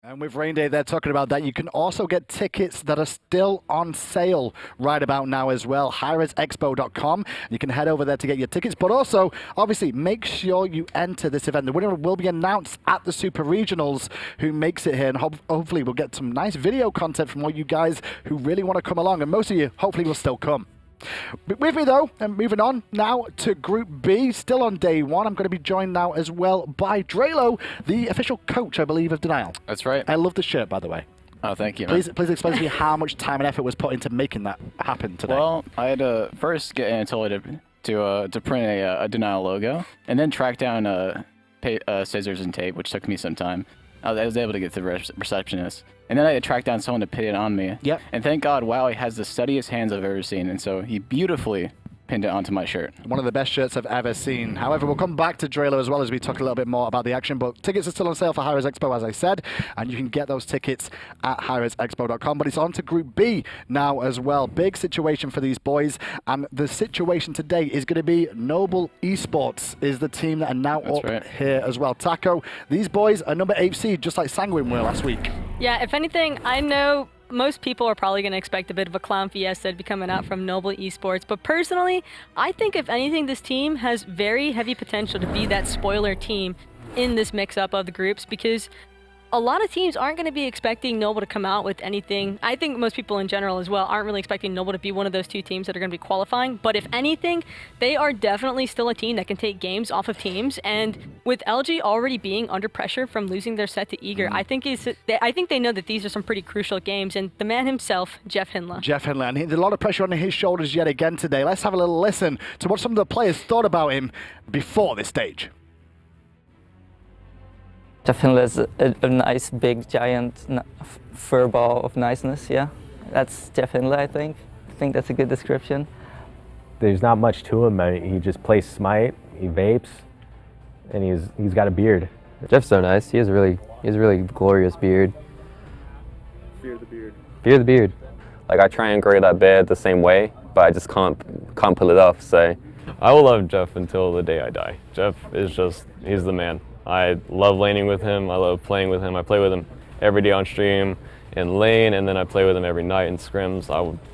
And with Rain Day, they're talking about that. You can also get tickets that are still on sale right about now as well. hi-rez.expo.com. You can head over there to get your tickets. But also, obviously, make sure you enter this event. The winner will be announced at the Super Regionals who makes it here. And hopefully, we'll get some nice video content from all you guys who really want to come along. And most of you, hopefully, will still come. With me, though, and moving on now to Group B, still on day one. I'm going to be joined now as well by Drelo, the official coach, I believe, of Denial. That's right. I love the shirt, by the way. Oh, thank you, man. Please explain to me how much time and effort was put into making that happen today. Well, I had to first get Anatoly to print a Denial logo, and then track down scissors and tape, which took me some time. I was able to get the receptionist. And then I had to track down someone to pin it on me. Yep. And thank God, Wowy has the steadiest hands I've ever seen, and so he beautifully pinned it onto my shirt. One of the best shirts I've ever seen. However, we'll come back to Drelo as well as we talk a little bit more about the action, but tickets are still on sale for hi-rez Expo, as I said, and you can get those tickets at hi-rez.expo.com. But it's on to Group B now as well. Big situation for these boys, and the situation today is going to be Noble eSports is the team that are now here as well. Taco, these boys are number 8 seed, just like Sanguine were last week. Yeah, if anything, I know most people are probably going to expect a bit of a clown fiesta to be coming out from Noble eSports, but personally, I think if anything, this team has very heavy potential to be that spoiler team in this mix-up of the groups, because a lot of teams aren't going to be expecting Noble to come out with anything. I think most people in general as well aren't really expecting Noble to be one of those two teams that are going to be qualifying, but if anything, they are definitely still a team that can take games off of teams, and with LG already being under pressure from losing their set to Eager, I think they know that these are some pretty crucial games, and the man himself, JeffHindla. JeffHindla, and there's a lot of pressure on his shoulders yet again today. Let's have a little listen to what some of the players thought about him before this stage. JeffHindla is a nice, big, giant fur ball of niceness, yeah. That's JeffHindla, I think. I think that's a good description. There's not much to him. He just plays Smite, he vapes, and he's got a beard. Jeff's so nice. He has a really glorious beard. Fear the beard. Fear the beard. Like, I try and grow that beard the same way, but I just can't pull it off, so. I will love Jeff until the day I die. Jeff is he's the man. I love laning with him, I love playing with him. I play with him every day on stream in lane, and then I play with him every night in scrims.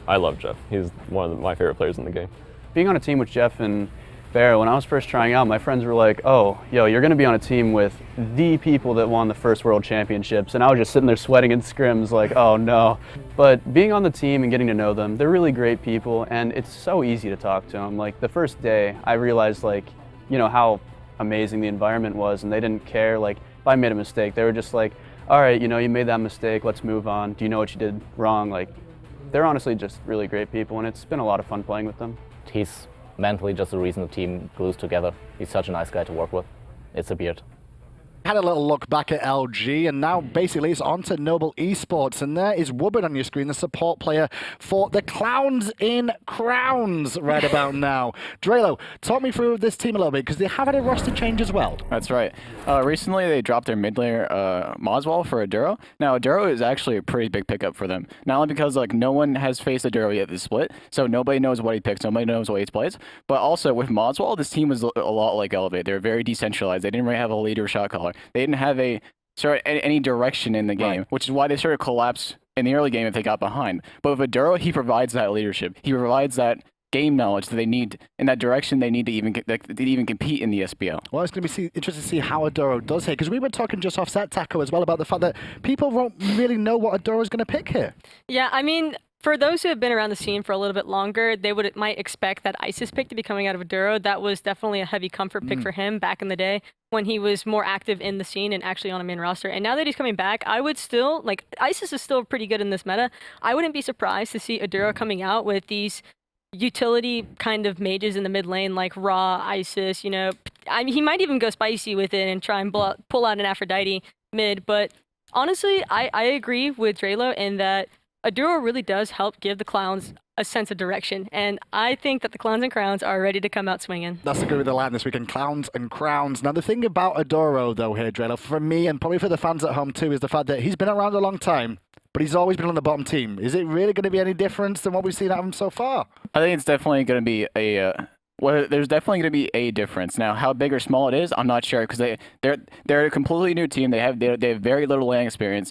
I love Jeff. He's one of my favorite players in the game. Being on a team with Jeff and BaRRa, when I was first trying out, my friends were like, oh, yo, you're going to be on a team with the people that won the first World Championships. And I was just sitting there sweating in scrims like, oh no. But being on the team and getting to know them, they're really great people, and it's so easy to talk to them. Like, the first day, I realized, like, you know, how amazing the environment was, and they didn't care. Like, if I made a mistake, they were just like, all right, you know, you made that mistake, let's move on. Do you know what you did wrong? Like, they're honestly just really great people, and it's been a lot of fun playing with them. He's mentally just the reason the team glues together. He's such a nice guy to work with. It's a beard. Had a little look back at LG, and now basically it's on to Noble eSports, and there is Wubbn on your screen, the support player for the Clowns in Crowns right about now. Drelo, talk me through this team a little bit, because they have had a roster change as well. That's right. Recently they dropped their mid laner Moswell for Aduro. Now Aduro is actually a pretty big pickup for them. Not only because like no one has faced Aduro yet this split, so nobody knows what he picks, nobody knows what he plays, but also with Moswell, this team was a lot like Elevate. They're very decentralized. They didn't really have a leader shot caller. They didn't have any direction in the game, which is why they sort of collapsed in the early game if they got behind. But with Aduro, he provides that leadership. He provides that game knowledge that they need in that direction they need to even compete in the SPL. Well, it's going to be interesting to see how Aduro does here, because we were talking just offset, Taco, as well about the fact that people won't really know what Aduro is going to pick here. Yeah, I mean, for those who have been around the scene for a little bit longer, they might expect that Isis pick to be coming out of Aduro. That was definitely a heavy comfort pick for him back in the day when he was more active in the scene and actually on a main roster. And now that he's coming back, I would still, like, Isis is still pretty good in this meta. I wouldn't be surprised to see Aduro coming out with these utility kind of mages in the mid lane like Ra, Isis, you know. I mean, he might even go spicy with it and try and pull out an Aphrodite mid, but honestly, I agree with Drelo in that Aduro really does help give the Clowns a sense of direction, and I think that the Clowns and Crowns are ready to come out swinging. That's the good with the line this weekend, Clowns and Crowns. Now, the thing about Aduro, though, here, Drelo, for me, and probably for the fans at home, too, is the fact that he's been around a long time, but he's always been on the bottom team. Is it really going to be any different than what we've seen out of him so far? I think it's definitely going to be a Well, there's definitely going to be a difference. Now, how big or small it is, I'm not sure, because they're a completely new team. They have very little LAN experience.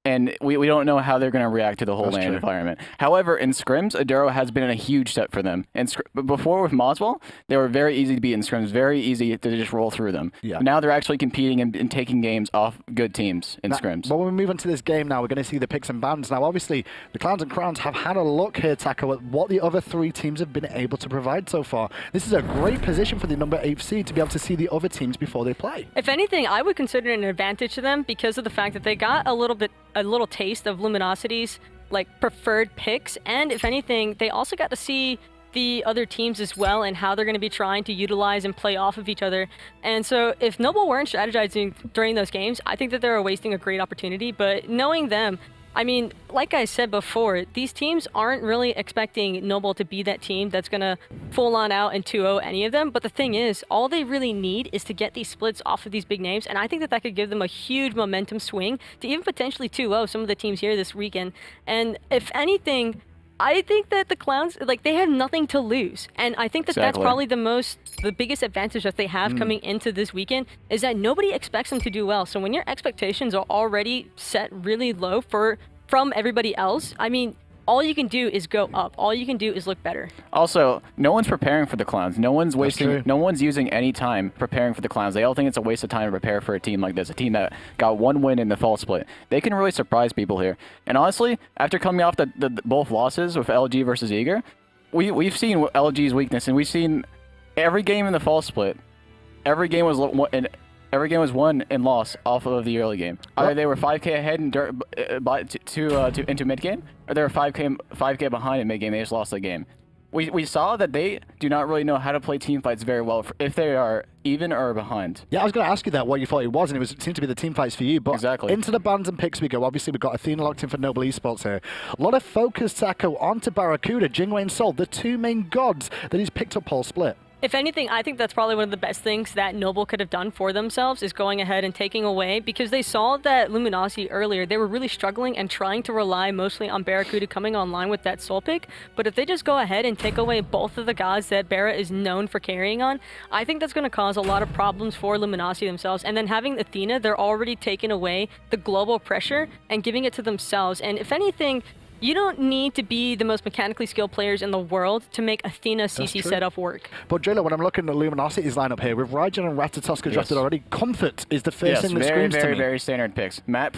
And we don't know how they're going to react to the whole LAN environment. However, in scrims, Aduro has been a huge step for them. And before with Moswell, they were very easy to beat in scrims, very easy to just roll through them. Yeah. Now they're actually competing and taking games off good teams in scrims. But when we move into this game now, we're going to see the picks and bans. Now, obviously, the Clowns and Crowns have had a look here, Taco, at what the other 3 teams have been able to provide so far. This is a great position for the number 8 seed to be able to see the other teams before they play. If anything, I would consider it an advantage to them because of the fact that they got a little taste of Luminosity's like preferred picks, and if anything, they also got to see the other teams as well and how they're going to be trying to utilize and play off of each other. And so if Noble weren't strategizing during those games, I think that they're wasting a great opportunity. But knowing them, I mean, like I said before, these teams aren't really expecting Noble to be that team that's going to full on out and 2-0 any of them. But the thing is, all they really need is to get these splits off of these big names. And I think that that could give them a huge momentum swing to even potentially 2-0 some of the teams here this weekend. And if anything, I think that the Clowns, like, they have nothing to lose. And I think that that's probably the biggest advantage that they have coming into this weekend is that nobody expects them to do well. So when your expectations are already set really low from everybody else, I mean, all you can do is go up. All you can do is look better. Also, no one's preparing for the Clowns. No one's using any time preparing for the Clowns. They all think it's a waste of time to prepare for a team like this, a team that got 1 win in the fall split. They can really surprise people here. And honestly, after coming off the both losses with LG versus Eager, we've seen LG's weakness, and we've seen every game in the fall split. Every game was won and lost off of the early game. Either they were 5K ahead into mid game, or they were 5K behind in mid game. They just lost the game. We saw that they do not really know how to play team fights very well if they are even or behind. Yeah, I was going to ask you that, what you thought it was, and it seemed to be the team fights for you. But exactly. Into the bans and picks we go. Obviously, we've got Athena locked in for Noble eSports here. A lot of focus, Taco, onto BaRRaCCuDDa, Jingwei and Sol, the 2 main gods that he's picked up Paul Split. If anything, I think that's probably one of the best things that Noble could have done for themselves is going ahead and taking away, because they saw that Luminosity earlier, they were really struggling and trying to rely mostly on BaRRaCCuDDa coming online with that soul pick. But if they just go ahead and take away both of the gods that BaRRa is known for carrying on, I think that's going to cause a lot of problems for Luminosity themselves. And then having Athena, they're already taking away the global pressure and giving it to themselves. And if anything, you don't need to be the most mechanically skilled players in the world to make Athena CC setup work. But Jayla, when I'm looking at Luminosity's lineup here, with Raijin and Ratatoskr drafted already, Comfort is the first thing that screams to me. Very standard picks. Max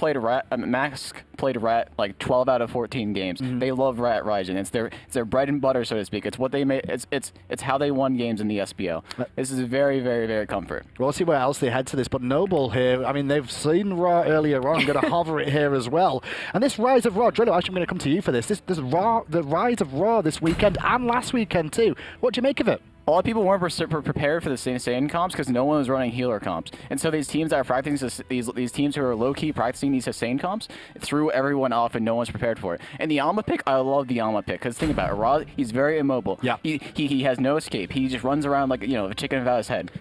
played Rat like 12 out of 14 games. They love Raijin. It's their bread and butter, so to speak. It's what they made. It's how they won games in the SBL. This is very Comfort. We'll see where else they head to this. But Noble here, I mean, they've seen Ra earlier on. Going to hover it here as well. And this Rise of Ra, Drello, actually I'm going to come to you for this. This Ra, the Rise of Ra this weekend and last weekend too. What do you make of it? A lot of people weren't prepared for the Saiyan comps because no one was running healer comps. And so these teams that are practicing, these teams who are low-key practicing these Saiyan comps, threw everyone off and no one's prepared for it. And the Alma pick, I love the Alma pick because think about it, Ra, he's very immobile. Yeah. He has no escape. He just runs around like, a chicken without his head.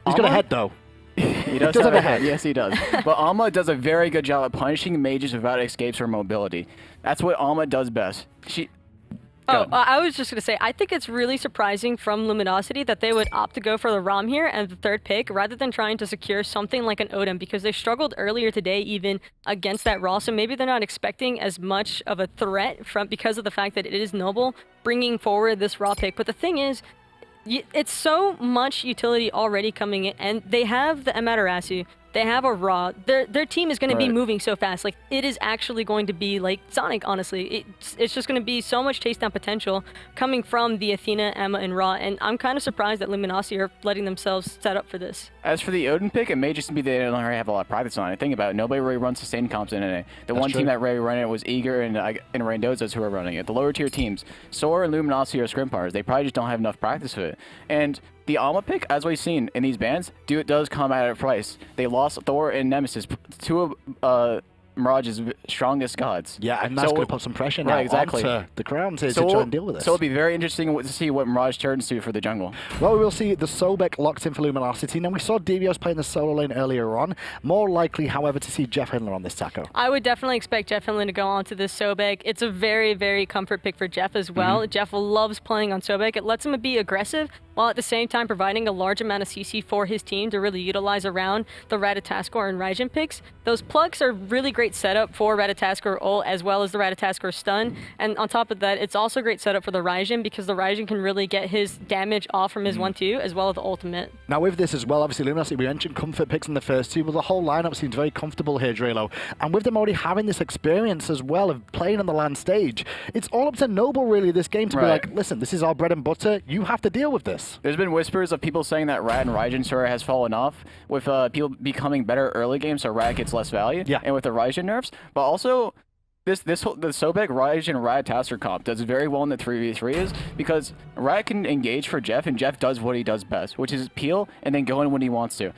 He's got a head though. He does have a head. Yes, he does. But Alma does a very good job at punishing mages without escapes or mobility. That's what Alma does best. I was just going to say, I think it's really surprising from Luminosity that they would opt to go for the Ram here and the 3rd pick rather than trying to secure something like an Odin, because they struggled earlier today even against that Raw, so maybe they're not expecting as much of a threat because of the fact that it is Noble bringing forward this Raw pick. But the thing is, it's so much utility already coming in, and they have the Amaterasu. They have a Ra. Their team is going to be moving so fast. Like, it is actually going to be like Sonic, honestly. It's just going to be so much chase down potential coming from the Athena, Emma, and Ra. And I'm kind of surprised that Luminosity are letting themselves set up for this. As for the Odin pick, it may just be they don't already have a lot of practice on it. Think about it. Nobody really runs sustained comps in NA. The one team that really ran it was Eager and Randozas who are running it. The lower tier teams, Sora and Luminosity are scrim partners. They probably just don't have enough practice with it. And the Alma pick, as we've seen in these bans, does come at a price. They lost Thor and Nemesis, 2 of Mirage's strongest gods. Yeah, and that's going to put some pressure now onto the Crowns here to try and deal with this. So it'll be very interesting to see what Mirage turns to for the jungle. Well, we will see the Sobek locked in for Luminosity. Now, we saw Devios playing the solo lane earlier on. More likely, however, to see JeffHindla on this Taco. I would definitely expect JeffHindla to go on to this Sobek. It's a very Comfort pick for Jeff as well. Jeff loves playing on Sobek. It lets him be aggressive, while at the same time providing a large amount of CC for his team to really utilize around the Ratatoskr and Raijin picks. Those plugs are really great setup for Ratatoskr ult as well as the Ratatoskr stun. And on top of that, it's also great setup for the Raijin because the Raijin can really get his damage off from his 1-2 as well as the ultimate. Now with this as well, obviously Luminosity, we mentioned comfort picks in the first two, but the whole lineup seems very comfortable here, Drelo. And with them already having this experience as well of playing on the LAN stage, it's all up to Noble really this game to be like, listen, this is our bread and butter, you have to deal with this. There's been whispers of people saying that Rat and Raijin sort of has fallen off with people becoming better early game, so Rat gets less value, and with the Raijin nerfs, but also the Sobek, Raijin, Ratatoskr comp does very well in the 3v3s because Rat can engage for Jeff, and Jeff does what he does best, which is peel and then go in when he wants to.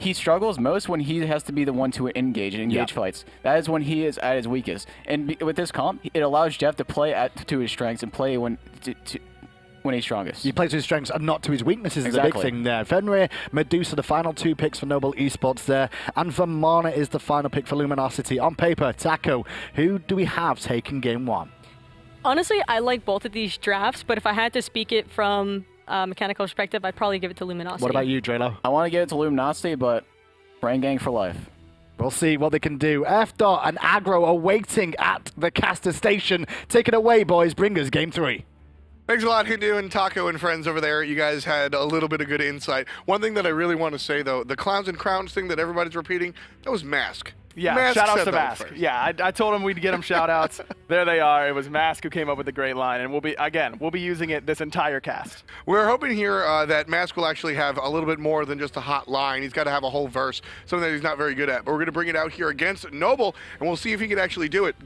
He struggles most when he has to be the one to engage fights. That is when he is at his weakest. And with this comp, it allows Jeff to play to his strengths and play when he's strongest. He plays to his strengths and not to his weaknesses is the big thing there. Fenrir, Medusa, the final two picks for Noble eSports there. And Vamana is the final pick for Luminosity. On paper, Taco, who do we have taking game one? Honestly, I like both of these drafts, but if I had to speak it from mechanical perspective, I'd probably give it to Luminosity. What about you, Drelo? I want to give it to Luminosity, but Brain Gang for life. We'll see what they can do. F-Dot and Aggro are waiting at the caster station. Take it away, boys. Bring us game 3. Thanks a lot, Hindu and Taco and friends over there. You guys had a little bit of good insight. One thing that I really want to say, though, the clowns and crowns thing that everybody's repeating, that was Mask. Yeah, Mask shout outs said to that Mask. first. Yeah, I told him we'd get him shout outs. There they are. It was Mask who came up with the great line, and we'll be using it this entire cast. We're hoping here that Mask will actually have a little bit more than just a hot line. He's got to have a whole verse, something that he's not very good at. But we're going to bring it out here against Noble, and we'll see if he can actually do it.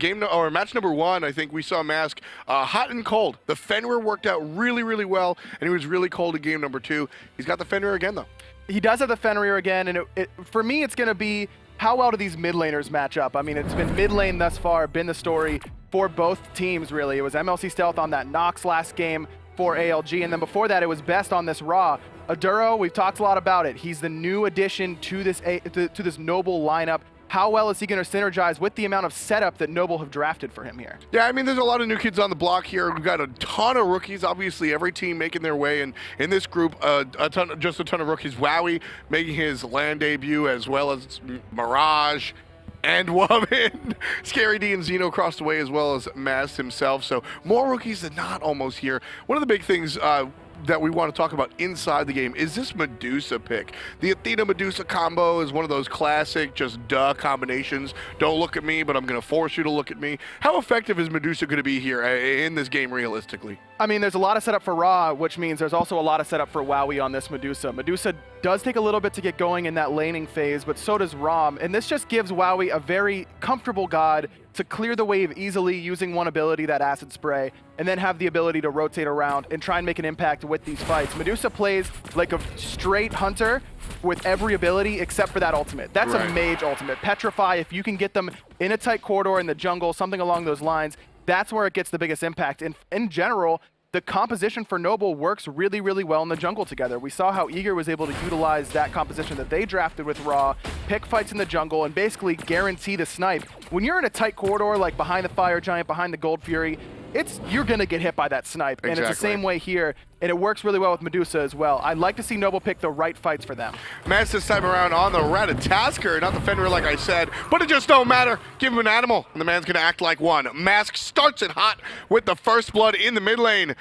Match number 1, I think we saw Mask hot and cold. The Fenrir worked out really, really well, and he was really cold in game number 2. He's got the Fenrir again, though. He does have the Fenrir again, and for me, it's going to be how well do these mid laners match up? I mean, it's been mid lane thus far, been the story for both teams, really. It was MLC Stealth on that Nox last game for ALG, and then before that, it was Best on this Raw. Aduro, we've talked a lot about it. He's the new addition to this Noble lineup. How well is he going to synergize with the amount of setup that Noble have drafted for him here? Yeah, I mean, there's a lot of new kids on the block here. We've got a ton of rookies. Obviously, every team making their way, and in this group, just a ton of rookies. Wowy making his LAN debut, as well as Mirage and Wubbn. Scary D and Xeno crossed away, as well as Maz himself. So more rookies than not almost here. One of the big things that we want to talk about inside the game is this Medusa pick. The Athena Medusa combo is one of those classic just duh combinations. Don't look at me, but I'm going to force you to look at me. How effective is Medusa going to be here in this game realistically? I mean, there's a lot of setup for Ra, which means there's also a lot of setup for Wowy on this Medusa. Medusa does take a little bit to get going in that laning phase, but so does Ram, and this just gives Wowy a very comfortable god to clear the wave easily using one ability, that Acid Spray, and then have the ability to rotate around and try and make an impact with these fights. Medusa plays like a straight hunter with every ability except for that ultimate. That's a mage ultimate. Petrify, if you can get them in a tight corridor in the jungle, something along those lines, that's where it gets the biggest impact. And in general, the composition for Noble works really, really well in the jungle together. We saw how Eager was able to utilize that composition that they drafted with Raw, pick fights in the jungle, and basically guarantee the snipe. When you're in a tight corridor, like behind the Fire Giant, behind the Gold Fury, you're gonna get hit by that snipe. And it's the same way here, and it works really well with Medusa as well. I'd like to see Noble pick the right fights for them. Mass this time around on the Ratatoskr, not the Fenrir like I said, but it just don't matter. Give him an animal, and the man's gonna act like one. Mask starts it hot with the first blood in the mid lane.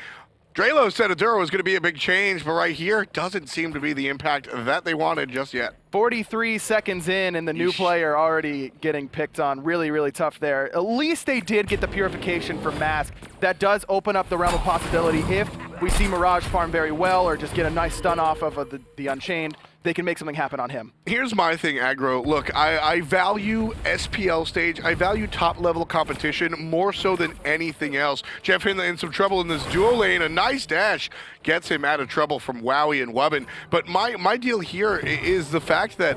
Drelo said Aduro was going to be a big change, but right here doesn't seem to be the impact that they wanted just yet. 43 seconds in, and the new player already getting picked on. Really, really tough there. At least they did get the purification for Mask. That does open up the realm of possibility. If we see Mirage farm very well, or just get a nice stun off of the Unchained, they can make something happen on him. Here's my thing, Aggro. Look, I value SPL stage. I value top-level competition more so than anything else. JeffHindla in some trouble in this duo lane. A nice dash gets him out of trouble from Wowy and Wubbn. But my deal here is the fact that,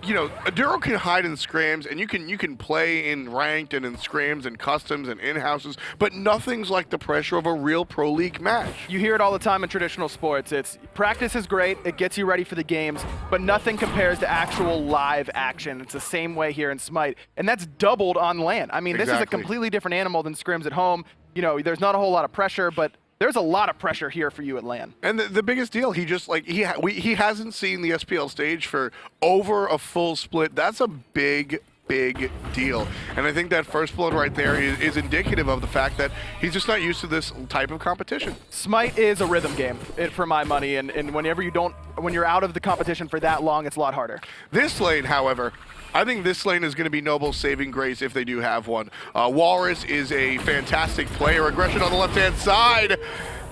you know, Aduro can hide in scrims, and you can play in ranked and in scrims and customs and in-houses, but nothing's like the pressure of a real pro league match. You hear it all the time in traditional sports. It's practice is great, it gets you ready for the games, but nothing compares to actual live action. It's the same way here in Smite, and that's doubled on LAN. I mean, this is a completely different animal than scrims at home. You know, there's not a whole lot of pressure, but there's a lot of pressure here for you at LAN. And the biggest deal, he just like he hasn't seen the SPL stage for over a full split. That's a big deal. And I think that first blood right there is indicative of the fact that he's just not used to this type of competition. Smite is a rhythm game, for my money, and whenever when you're out of the competition for that long, it's a lot harder. This lane, however, I think this lane is going to be Noble's saving grace if they do have one. Whalrus is a fantastic player. Aggression on the left-hand side,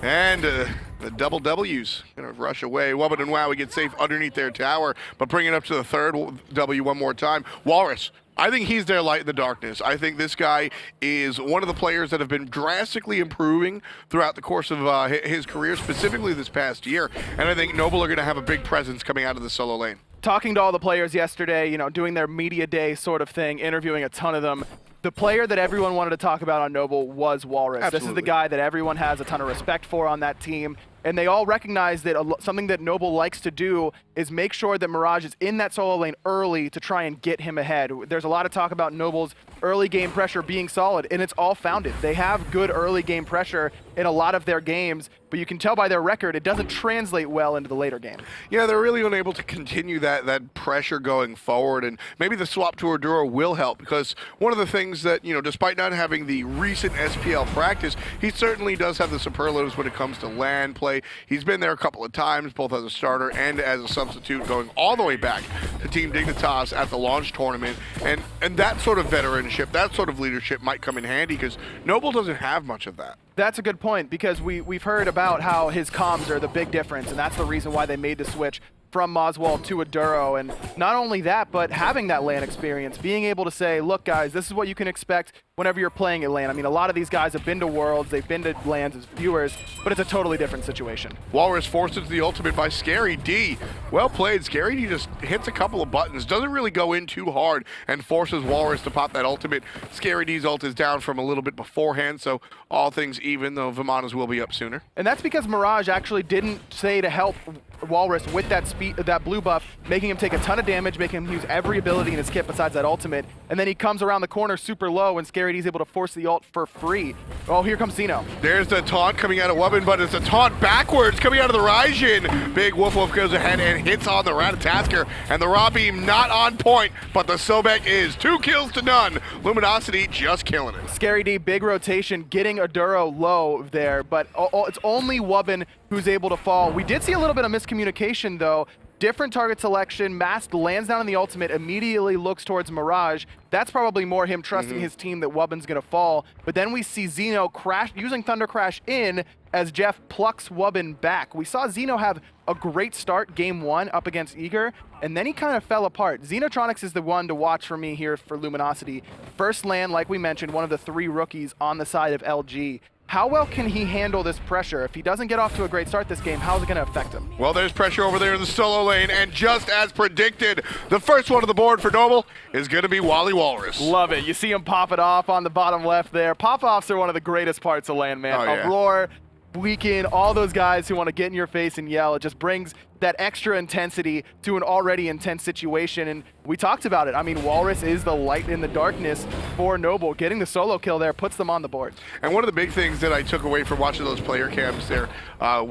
and the double W's gonna rush away. Wubbn and Wowy get safe underneath their tower, but bring it up to the third W one more time. Whalrus, I think he's their light in the darkness. I think this guy is one of the players that have been drastically improving throughout the course of his career, specifically this past year. And I think Noble are going to have a big presence coming out of the solo lane. Talking to all the players yesterday, doing their media day sort of thing, interviewing a ton of them, the player that everyone wanted to talk about on Noble was Whalrus. Absolutely. This is the guy that everyone has a ton of respect for on that team. And they all recognize that something that Noble likes to do is make sure that Mirage is in that solo lane early to try and get him ahead. There's a lot of talk about Noble's early game pressure being solid, and it's all founded. They have good early game pressure in a lot of their games, but you can tell by their record it doesn't translate well into the later game. Yeah, they're really unable to continue that pressure going forward, and maybe the swap to Arduro will help, because one of the things that, despite not having the recent SPL practice, he certainly does have the superlatives when it comes to LAN play. He's been there a couple of times, both as a starter and as a substitute, going all the way back to Team Dignitas at the launch tournament, and that sort of veteranship, that sort of leadership might come in handy, because Noble doesn't have much of that. That's a good point, because we've heard about how his comms are the big difference, and that's the reason why they made the switch from Moswell to Arduro. And not only that, but having that LAN experience, being able to say, look guys, this is what you can expect whenever you're playing at LAN. I mean, a lot of these guys have been to Worlds, they've been to LANs as viewers, but it's a totally different situation. Whalrus forced into the ultimate by ScaryD. Well played. ScaryD just hits a couple of buttons, doesn't really go in too hard, and forces Whalrus to pop that ultimate. ScaryD's ult is down from a little bit beforehand, so all things even, though Vamana's will be up sooner. And that's because Mirage actually didn't say to help Whalrus with that that blue buff, making him take a ton of damage, making him use every ability in his kit besides that ultimate, and then he comes around the corner super low, and ScaryD's able to force the ult for free. Oh, here comes Xeno. There's the taunt coming out of Wubbn, but it's a taunt backwards coming out of the Raijin. Big Woof goes ahead and hits on the Ratatoskr, and the Raw Beam not on point, but the Sobek is 2 kills to none. Luminosity just killing it. ScaryD, big rotation, getting Arduro low there, but it's only Wubbn who's able to fall. We did see a little bit of miscommunication though. Different target selection, Mask lands down on the ultimate, immediately looks towards Mirage. That's probably more him trusting his team that Wubbn's gonna fall. But then we see Xeno crash, using Thunder Crash in as Jeff plucks Wubbn back. We saw Xeno have a great start game 1 up against Eager, and then he kind of fell apart. Xenotronics is the one to watch for me here for Luminosity. First LAN, like we mentioned, one of the 3 rookies on the side of LG. How well can he handle this pressure? If he doesn't get off to a great start this game, how's it gonna affect him? Well, there's pressure over there in the solo lane, and just as predicted, the first one on the board for Noble is gonna be Wally Whalrus. Love it. You see him pop it off on the bottom left there. Pop-offs are one of the greatest parts of LAN, man. Oh, yeah. A roar, Weekend, all those guys who want to get in your face and yell. It just brings that extra intensity to an already intense situation, and we talked about it. I mean, Whalrus is the light in the darkness for Noble. Getting the solo kill there puts them on the board. And one of the big things that I took away from watching those player cams there,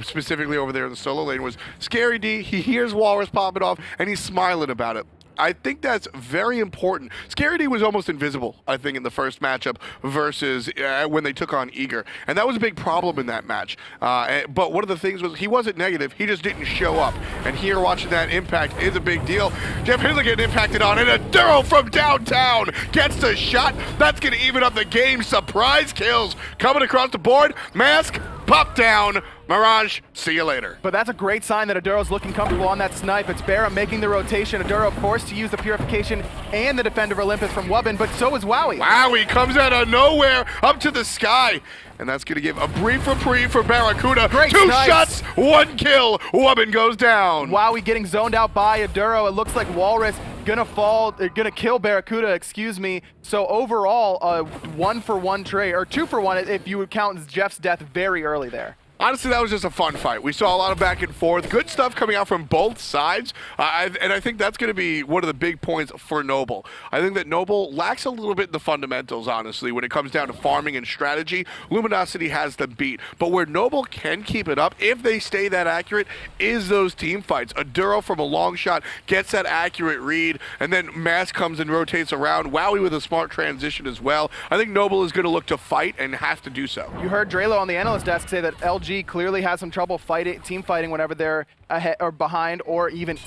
specifically over there in the solo lane, was ScaryD. He hears Whalrus pop it off, and he's smiling about it. I think that's very important. ScaryD was almost invisible, I think, in the first matchup versus when they took on Eager. And that was a big problem in that match. But one of the things was he wasn't negative, he just didn't show up. And here, watching that impact is a big deal. JeffHindla getting impacted on it. Arduro from downtown gets the shot. That's going to even up the game. Surprise kills coming across the board. Mask, pop down. Mirage, see you later. But that's a great sign that Aduro's looking comfortable on that snipe. It's BaRRa making the rotation. Arduro forced to use the Purification and the Defender of Olympus from Wubbn, but so is Wowy. Wowy comes out of nowhere up to the sky. And that's going to give a brief reprieve for BaRRaCCuDDa. Great Two snipes. shots, 1 kill. Wubbn goes down. Wowy getting zoned out by Arduro. It looks like Whalrus gonna fall, gonna kill BaRRaCCuDDa, excuse me. So overall, a 1-for-1 trade, or 2-for-1 if you would count Jeff's death very early there. Honestly, that was just a fun fight. We saw a lot of back and forth. Good stuff coming out from both sides. And I think that's going to be one of the big points for Noble. I think that Noble lacks a little bit in the fundamentals, honestly, when it comes down to farming and strategy. Luminosity has the beat. But where Noble can keep it up, if they stay that accurate, is those team fights. Aduro from a long shot gets that accurate read, and then Mask comes and rotates around. Wowy with a smart transition as well. I think Noble is going to look to fight and have to do so. You heard Drelo on the analyst desk say that LG clearly has some trouble team fighting whenever they're ahead or behind or even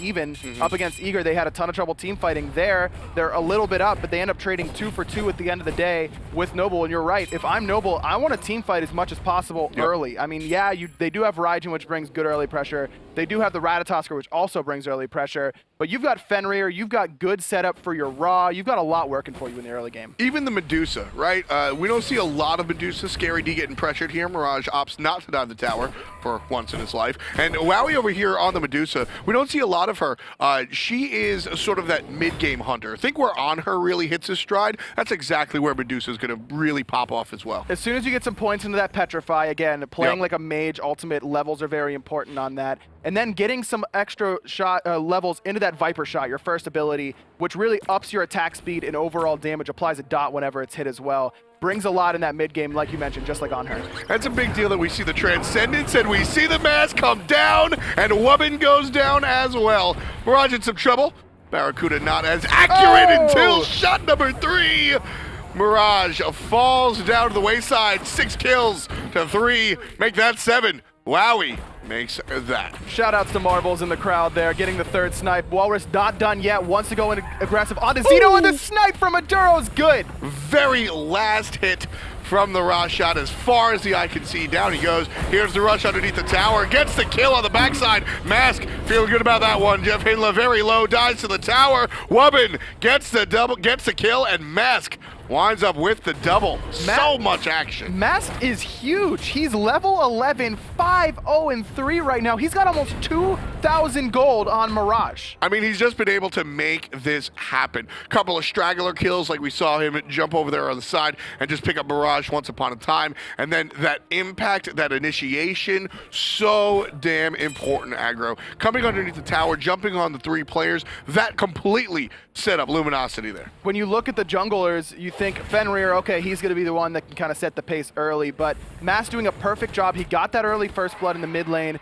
up against Eager. They had a ton of trouble team fighting there. They're a little bit up, but they end up trading 2 for 2 at the end of the day with Noble. And you're right, if I'm Noble, I want to team fight as much as possible early. I mean, yeah, they do have Raijin, which brings good early pressure. They do have the Ratatoskr, which also brings early pressure. But you've got Fenrir, you've got good setup for your Raw, you've got a lot working for you in the early game. Even the Medusa, right? We don't see a lot of Medusa. ScaryD getting pressured here. Mirage opts not to dive the tower for once in his life. And Wowy over here on the Medusa, we don't see a lot of her. She is sort of that mid-game hunter. I think where On Her really hits his stride, that's exactly where Medusa is going to really pop off as well. As soon as you get some points into that Petrify, again, playing like a mage ultimate levels are very important on that. And then getting some extra shot levels into that Viper shot, your first ability, which really ups your attack speed and overall damage, applies a dot whenever it's hit as well. Brings a lot in that mid game, like you mentioned, just like On Her. That's a big deal that we see the Transcendence and we see the Mask come down, and Wubbn goes down as well. Mirage in some trouble. BaRRaCCuDDa not as accurate until shot number 3. Mirage falls down to the wayside. 6 kills to 3. Make that 7. Wowy makes that. Shout outs to Marbles in the crowd there, getting the 3rd snipe. Whalrus not done yet, wants to go in aggressive onto Xeno, and the snipe from Aduro's good. Very last hit from the Raw shot, as far as the eye can see. Down he goes. Here's the rush underneath the tower. Gets the kill on the backside. Mask feeling good about that one. JeffHindla very low, dies to the tower. Wubbn gets the double, gets the kill, and Mask winds up with the double. So much action. Mask is huge. He's level 11, 5-0-3 right now. He's got almost 2,000 gold on Mirage. I mean, he's just been able to make this happen. Couple of straggler kills, like we saw him jump over there on the side and just pick up Mirage once upon a time. And then that impact, that initiation, so damn important, aggro. Coming underneath the tower, jumping on the 3 players, that completely set up Luminosity there. When you look at the junglers, you think Fenrir, okay, he's going to be the one that can kind of set the pace early, but Mask doing a perfect job. He got that early first blood in the mid lane,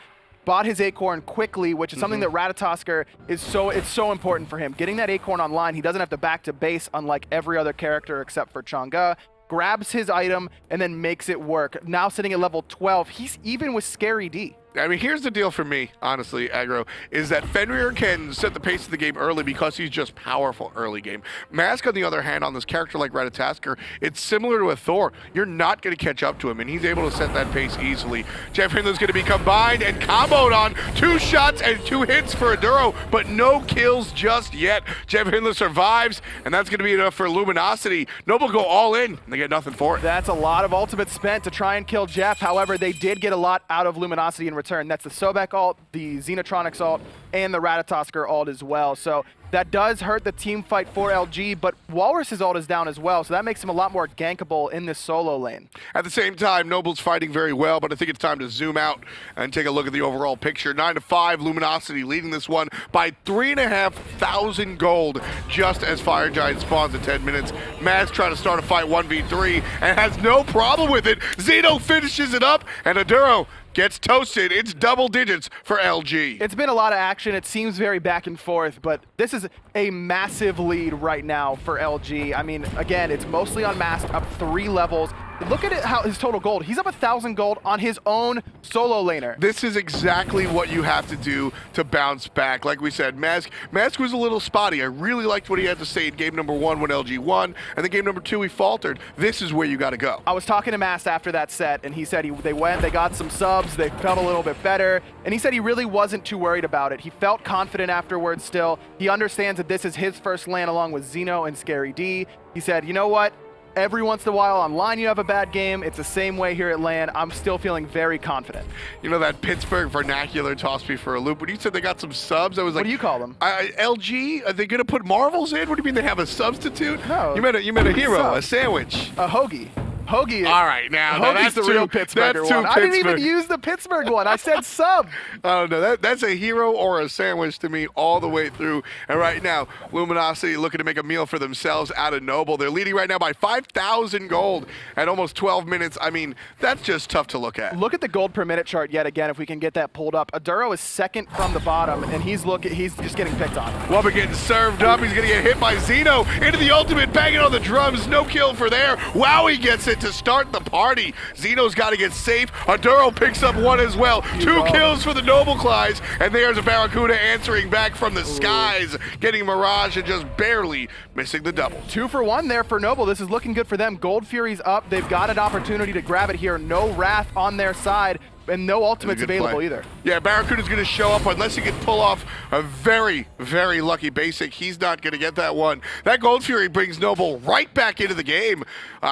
bought his acorn quickly, which is something that Ratatoskr is so important for him. Getting that acorn online, he doesn't have to back to base unlike every other character except for Chang'e. Grabs his item and then makes it work. Now sitting at level 12, he's even with ScaryD. I mean, here's the deal for me, honestly, aggro, is that Fenrir can set the pace of the game early because he's just powerful early game. Mask, on the other hand, on this character like Ratatoskr, it's similar to a Thor. You're not going to catch up to him, and he's able to set that pace easily. JeffHindla's going to be combined and comboed on. 2 shots and 2 hits for Aduro, but no kills just yet. JeffHindla survives, and that's going to be enough for Luminosity. Noble go all in, and they get nothing for it. That's a lot of ultimate spent to try and kill Jeff. However, they did get a lot out of Luminosity in return. That's the Sobek ult, the Xenotronics ult, and the Ratatoskr ult as well. So that does hurt the team fight for LG, but Whalrus' ult is down as well, so that makes him a lot more gankable in this solo lane. At the same time, Noble's fighting very well, but I think it's time to zoom out and take a look at the overall picture. 9-5, Luminosity leading this one by 3,500 gold, just as Fire Giant spawns in 10 minutes. Mask trying to start a fight 1v3 and has no problem with it. Xeno finishes it up, and Aduro gets toasted. It's double digits for LG. It's been a lot of action. It seems very back and forth, but this is a massive lead right now for LG. I mean, again, it's mostly on Mask, up 3 levels. Look at it, how his total gold. He's up 1,000 gold on his own solo laner. This is exactly what you have to do to bounce back. Like we said, Mask was a little spotty. I really liked what he had to say in game number 1 when LG won, and then game number 2 he faltered. This is where you got to go. I was talking to Mask after that set, and he said they went, they got some subs, they felt a little bit better, and he said he really wasn't too worried about it. He felt confident afterwards still. He understands that this is his first LAN along with Xeno and ScaryD. He said, you know what? Every once in a while online you have a bad game. It's the same way here at LAN. I'm still feeling very confident. You know, that Pittsburgh vernacular tossed me for a loop. When you said they got some subs, I was like, what do you call them? LG? Are they going to put Marvels in? What do you mean they have a substitute? No. You meant a hero, a sandwich. A hoagie. Hoagie. All right, now Hoagie's that's the too, real Pittsburgher that's too one. I didn't even Pittsburgh. use the Pittsburgh one. I said sub. I don't know. That's a hero or a sandwich to me all the way through. And right now, Luminosity looking to make a meal for themselves out of Noble. They're leading right now by 5,000 gold at almost 12 minutes. I mean, that's just tough to look at. Look at the gold per minute chart yet again if we can get that pulled up. Aduro is second from the bottom, and he's just getting picked on. Wubbn getting served up. He's going to get hit by Xeno into the ultimate, banging on the drums. No kill for there. Wowy gets it to start the party. Xeno's got to get safe. Aduro picks up one as well. 2 kills for the Noble Clydes, and there's a BaRRaCCuDDa answering back from the skies, getting Mirage and just barely missing the double. 2 for 1 there for Noble. This is looking good for them. Gold Fury's up. They've got an opportunity to grab it here. No Wrath on their side, and no ultimates available either. Yeah, BaRRaCCuDDa's going to show up unless he can pull off a very, very lucky basic. He's not going to get that one. That Gold Fury brings Noble right back into the game.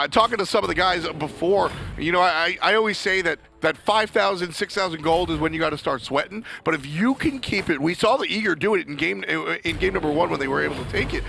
Talking to some of the guys before, you know, I always say that 5,000, 6,000 gold is when you got to start sweating. But if you can keep it, we saw the Eager do it in game number 1 when they were able to take it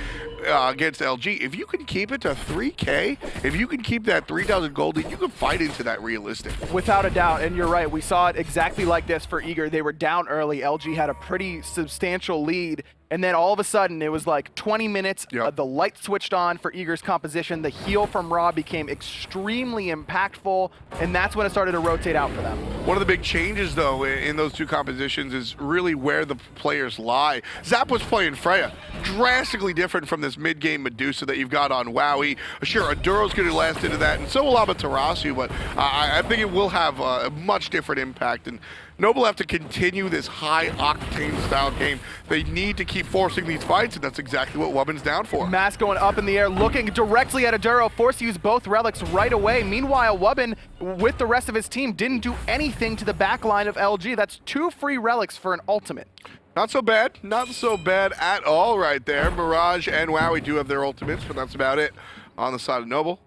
against LG. If you can keep it to 3K, if you can keep that 3,000 gold, you can fight into that realistic. Without a doubt, and you're right. We saw it exactly like this for Eager. They were down early. LG had a pretty substantial lead. And then all of a sudden, it was like 20 minutes, the light switched on for Eager's composition. The heal from Ra became extremely impactful, and that's when it started to rotate out for them. One of the big changes, though, in those 2 compositions is really where the players lie. Zap was playing Freya, drastically different from this mid-game Medusa that you've got on Wowy. Sure, Aduro's going to last into that, and so will Amaterasu, but I think it will have a much different impact. And Noble have to continue this high-octane style game. They need to keep forcing these fights, and that's exactly what Wubbn's down for. Mask going up in the air, looking directly at Aduro, forced to use both relics right away. Meanwhile, Wubbn, with the rest of his team, didn't do anything to the back line of LG. That's 2 free relics for an ultimate. Not so bad. Not so bad at all right there. Mirage and Wowy do have their ultimates, but that's about it on the side of Noble.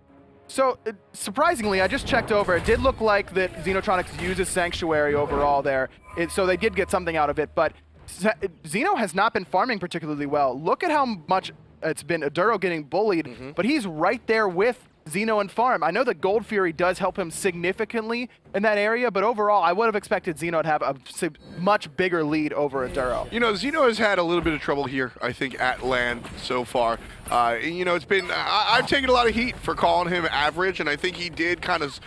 So, surprisingly, I just checked over. It did look like that Xenotronics uses Sanctuary overall there, so they did get something out of it, but Xeno has not been farming particularly well. Look at how much it's been Aduro getting bullied, but he's right there with Xeno and farm. I know that Gold Fury does help him significantly in that area, but overall, I would have expected Xeno to have a much bigger lead over Aduro. You know, Xeno has had a little bit of trouble here, I think, at LAN so far. You know, it's been, I've taken a lot of heat for calling him average, and I think he did kind of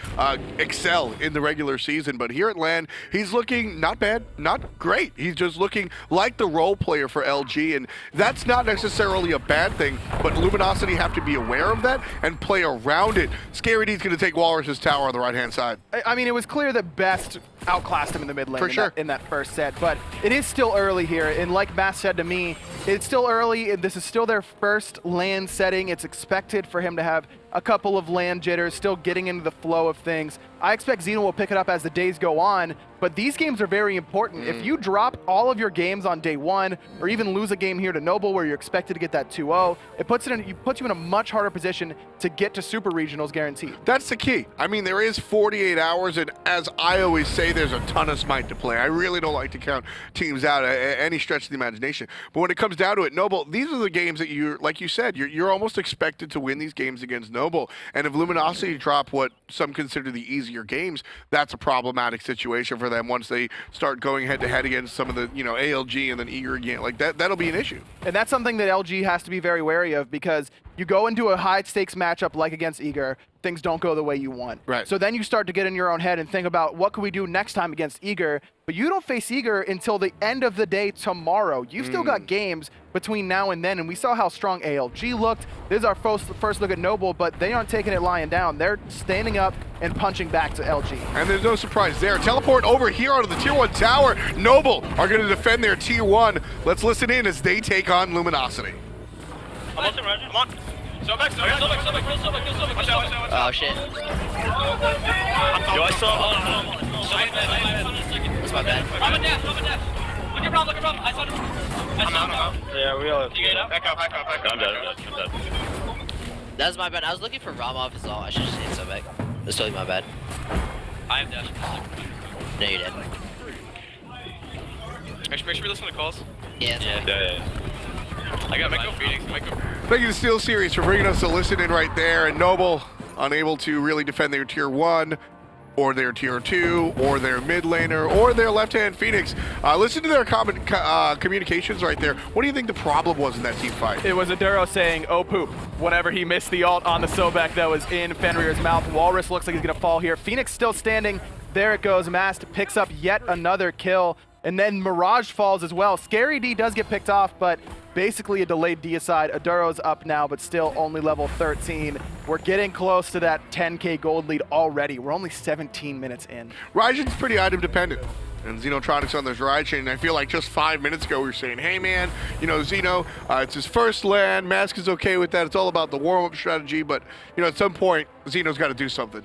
excel in the regular season, but here at LAN, he's looking not bad, not great. He's just looking like the role player for LG, and that's not necessarily a bad thing, but Luminosity have to be aware of that and play around it. Scary D's going to take Whalrus' tower on the right-hand side. I mean, it was clear that Best outclassed him in the mid lane For sure. in that first set, but it is still early here, and like Matt said to me, it's still early, and this is still their first LAN setting. It's expected for him to have a couple of LAN jitters, still getting into the flow of things. I expect Xeno will pick it up as the days go on, but these games are very important. If you drop all of your games on day 1, or even lose a game here to Noble where you're expected to get that 2-0, it puts you in a much harder position to get to Super Regionals guaranteed. That's the key. I mean, there is 48 hours, and as I always say, there's a ton of Smite to play. I really don't like to count teams out at any stretch of the imagination. But when it comes down to it, Noble, these are the games that you're, like you said, you're almost expected to win these games against Noble. And if Luminosity drop what some consider the easier games, that's a problematic situation for them once they start going head-to-head against some of the, you know, ALG and then Eager again. Like, that'll be an issue. And that's something that LG has to be very wary of, because you go into a high-stakes matchup like against Eager, things don't go the way you want. Right. So then you start to get in your own head and think about what can we do next time against Eager, but you don't face Eager until the end of the day tomorrow. You've still got games between now and then, and we saw how strong ALG looked. This is our first look at Noble, but they aren't taking it lying down. They're standing up and punching back to LG. And there's no surprise there. Teleport over here onto the Tier 1 tower. Noble are going to defend their Tier 1. Let's listen in as they take on Luminosity. I'm on. Sobek. Oh shit. Yo, I saw. That's my bad. I'm a death. Look at Rom. I saw him. I'm out. Yeah, we all. You get up? Back up. I'm dead. That's my bad. I was looking for Rama off his all. I should have seen Sobek. That's totally my bad. I am dead. No, you're dead. Make sure we listen to calls. Yeah. I got Mako Phoenix. Thank you to Steel Series for bringing us a listen in right there. And Noble, unable to really defend their tier 1, or their tier 2, or their mid laner, or their left-hand Phoenix. Listen to their communications right there. What do you think the problem was in that team fight? It was Aduro saying, oh poop, whenever he missed the ult on the Sobek that was in Fenrir's mouth. Whalrus looks like he's gonna fall here. Phoenix still standing. There it goes. Mast picks up yet another kill. And then Mirage falls as well. Scary D does get picked off, but basically a delayed deicide. Aduro's up now, but still only level 13. We're getting close to that 10K gold lead already. We're only 17 minutes in. Raijin's pretty item dependent. And Xenotronics on this Raijin. I feel like just 5 minutes ago we were saying, hey man, you know, Xeno, it's his first land. Mask is okay with that. It's all about the warm-up strategy. But, you know, at some point, Xeno's got to do something.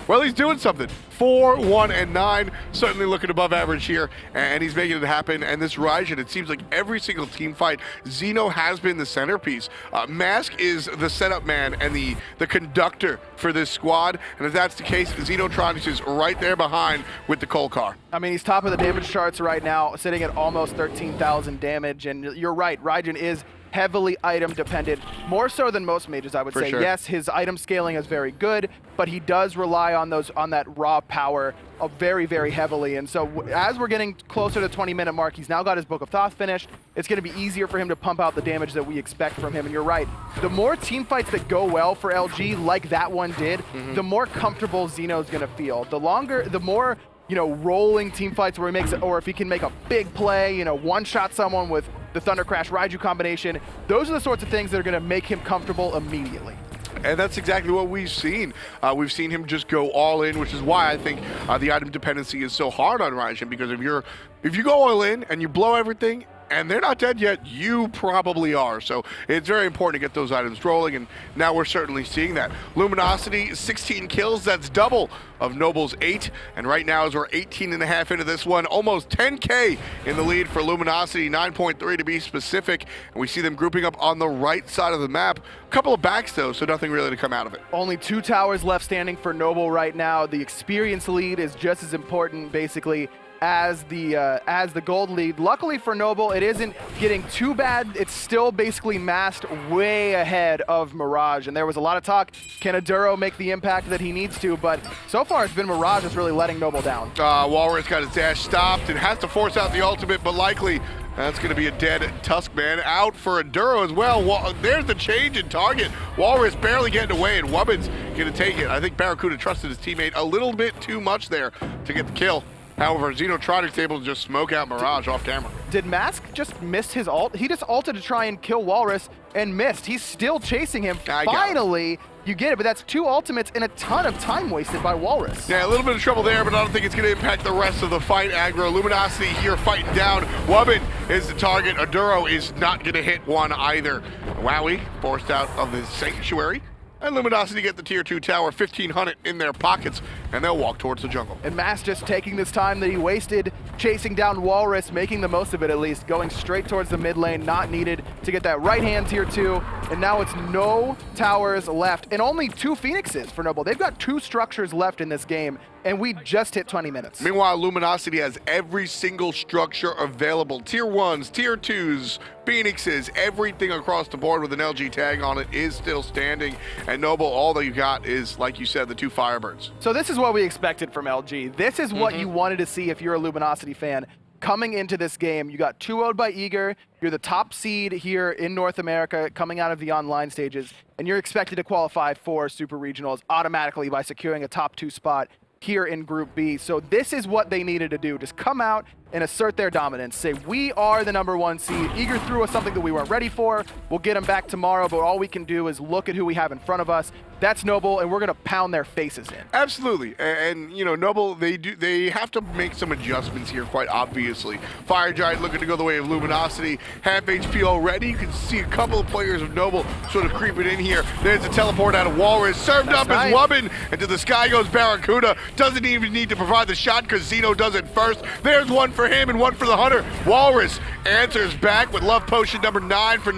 Well, he's doing something. 4, 1, and 9, certainly looking above average here, and he's making it happen. And this Raijin, it seems like every single team fight, Xeno has been the centerpiece. Mask is the setup man and the conductor for this squad, and if that's the case, Xenotronics is right there behind with the coal car. I mean, he's top of the damage charts right now, sitting at almost 13,000 damage, and you're right, Raijin is heavily item dependent, more so than most mages, I would say. Sure. Yes, his item scaling is very good, but he does rely on that raw power very, very heavily. And so as we're getting closer to the 20-minute mark, he's now got his Book of Thoth finished. It's going to be easier for him to pump out the damage that we expect from him. And you're right, the more team fights that go well for LG, like that one did, the more comfortable Xeno's going to feel. The more, you know, rolling team fights where he makes it, or if he can make a big play, you know, one-shot someone with the Thunder Crash Raiju combination, those are the sorts of things that are going to make him comfortable immediately. And that's exactly what we've seen. We've seen him just go all in, which is why I think the item dependency is so hard on Raijin, because if you go all in and you blow everything, and they're not dead yet, you probably are. So it's very important to get those items rolling, and now we're certainly seeing that. Luminosity, 16 kills, that's double of Noble's 8, and right now as we're 18.5 into this one, almost 10K in the lead for Luminosity, 9.3 to be specific, and we see them grouping up on the right side of the map. A couple of backs though, so nothing really to come out of it. Only 2 towers left standing for Noble right now. The experience lead is just as important, basically, as the gold lead. Luckily for Noble, it isn't getting too bad. It's still basically masked way ahead of Mirage, and there was a lot of talk, can Aduro make the impact that he needs to, but so far it's been Mirage that's really letting Noble down. Whalrus got his dash stopped and has to force out the ultimate, but likely that's going to be a dead Tusk man out for Aduro as well. There's the change in target. Whalrus barely getting away, and Wubbn's going to take it. I think BaRRaCCuDDa trusted his teammate a little bit too much there to get the kill. However, Xenotronics able to just smoke out Mirage off camera. Did Mask just miss his ult? He just ulted to try and kill Whalrus and missed. He's still chasing him. Finally, you get it, but that's 2 ultimates and a ton of time wasted by Whalrus. Yeah, a little bit of trouble there, but I don't think it's going to impact the rest of the fight. Aggro, Luminosity here fighting down. Wubbn is the target. Aduro is not going to hit one either. Wowy forced out of the Sanctuary. And Luminosity get the tier 2 tower, 1,500 in their pockets, and they'll walk towards the jungle. And Mass just taking this time that he wasted, chasing down Whalrus, making the most of it at least, going straight towards the mid lane, not needed to get that right hand tier 2. And now it's no towers left, and only 2 Phoenixes for Noble. They've got 2 structures left in this game, and we just hit 20 minutes. Meanwhile, Luminosity has every single structure available. Tier 1s, tier 2s, Phoenixes, everything across the board with an LG tag on it is still standing. And Noble, all that you got is, like you said, the 2 Firebirds. So this is what we expected from LG. This is what you wanted to see if you're a Luminosity fan. Coming into this game, you got 2-0'd by Eager, you're the top seed here in North America coming out of the online stages, and you're expected to qualify for Super Regionals automatically by securing a top 2 spot here in Group B. So this is what they needed to do. Just come out and assert their dominance. Say, we are the #1 seed. Eager threw us something that we weren't ready for. We'll get them back tomorrow, but all we can do is look at who we have in front of us. That's Noble, and we're going to pound their faces in. Absolutely. And you know, Noble, they have to make some adjustments here, quite obviously. Fire Giant looking to go the way of Luminosity. Half HP already. You can see a couple of players of Noble sort of creeping in here. There's a teleport out of Whalrus. Served up as Wubbn. And to the sky goes BaRRaCCuDDa. Doesn't even need to provide the shot because Xeno does it first. There's one for him and one for the Hunter. Whalrus answers back with Love Potion number 9 for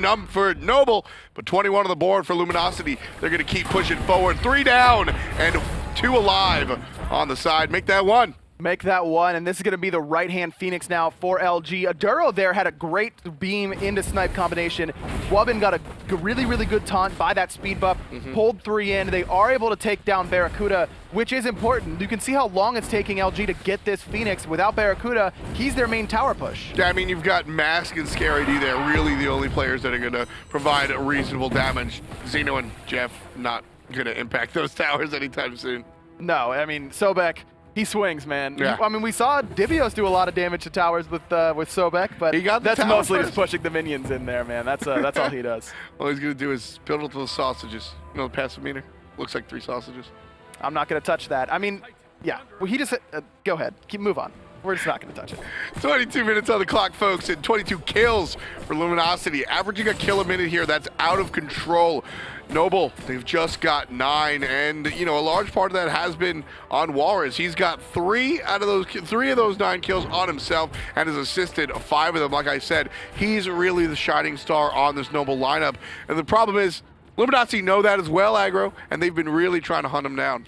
Noble. But 21 on the board for Luminosity. They're going to keep pushing forward. 3 down and 2 alive on the side. Make that 1. Make that one, and this is going to be the right-hand Phoenix now for LG. Aduro there had a great beam into snipe combination. Wubbn got a really, really good taunt by that speed buff, pulled 3 in. They are able to take down BaRRaCCuDDa, which is important. You can see how long it's taking LG to get this Phoenix. Without BaRRaCCuDDa, he's their main tower push. Yeah, I mean, you've got Mask and scaryD there, really the only players that are going to provide reasonable damage. Xeno and Jeff not going to impact those towers anytime soon. No, I mean, Sobek, he swings, man. Yeah. I mean, we saw Divios do a lot of damage to towers with Sobek, but he got that's mostly just pushing the minions in there, man. That's all he does. All he's going to do is build up those sausages. You know the passive meter? Looks like 3 sausages. I'm not going to touch that. I mean, yeah. Well, he just go ahead. Move on. We're just not going to touch it. 22 minutes on the clock, folks, and 22 kills for Luminosity. Averaging a kill a minute here. That's out of control. Noble, they've just got 9, and you know a large part of that has been on Whalrus. He's got 3 of those 9 kills on himself, and has assisted 5 of them. Like I said, he's really the shining star on this Noble lineup. And the problem is, Luminosity know that as well, aggro, and they've been really trying to hunt him down.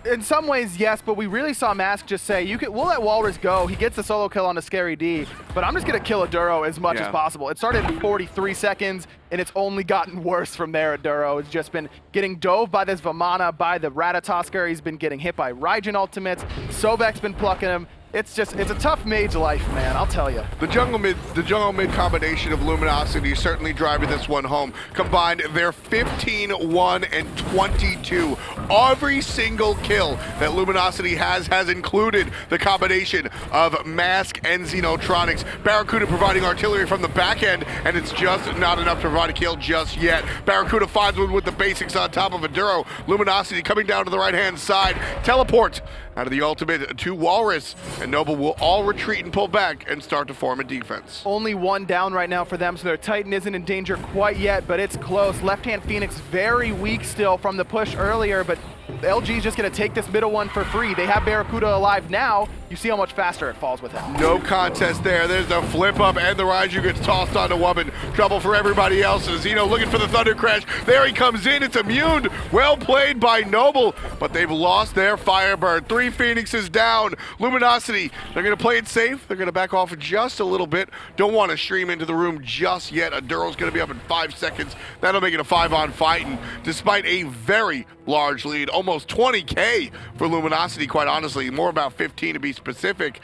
In some ways, yes, but we really saw Mask just say, we'll let Whalrus go. He gets the solo kill on the scaryD, but I'm just going to kill Aduro as much as possible. It started at 43 seconds, and it's only gotten worse from there. Aduro has just been getting dove by this Vamana, by the Ratatoskr. He's been getting hit by Raijin ultimates. Sobek's been plucking him. It's a tough mage life, man, I'll tell you. The jungle mid combination of Luminosity is certainly driving this one home. Combined, they're 15, 1, and 22. Every single kill that Luminosity has included the combination of Mask and Xenotronics. BaRRaCCuDDa providing artillery from the back end, and it's just not enough to provide a kill just yet. BaRRaCCuDDa finds one with the basics on top of Aduro. Luminosity coming down to the right-hand side. Teleport out of the ultimate to Whalrus, and Noble will all retreat and pull back and start to form a defense. Only 1 down right now for them, so their Titan isn't in danger quite yet, but it's close. Left-hand Phoenix very weak still from the push earlier, but LG's just going to take this middle one for free. They have BaRRaCCuDDa alive now. You see how much faster it falls with him. No contest there. There's the flip up, and the Raijin gets tossed onto Wubbn. Trouble for everybody else. Xeno looking for the Thunder Crash. There he comes in. It's immune. Well played by Noble, but they've lost their Firebird. 3 Phoenixes down. Luminosity, they're going to play it safe. They're going to back off just a little bit. Don't want to stream into the room just yet. Aduro's going to be up in 5 seconds. That'll make it a 5-on fight, and despite a very large lead, almost 20K for Luminosity, quite honestly, more about 15 to be specific.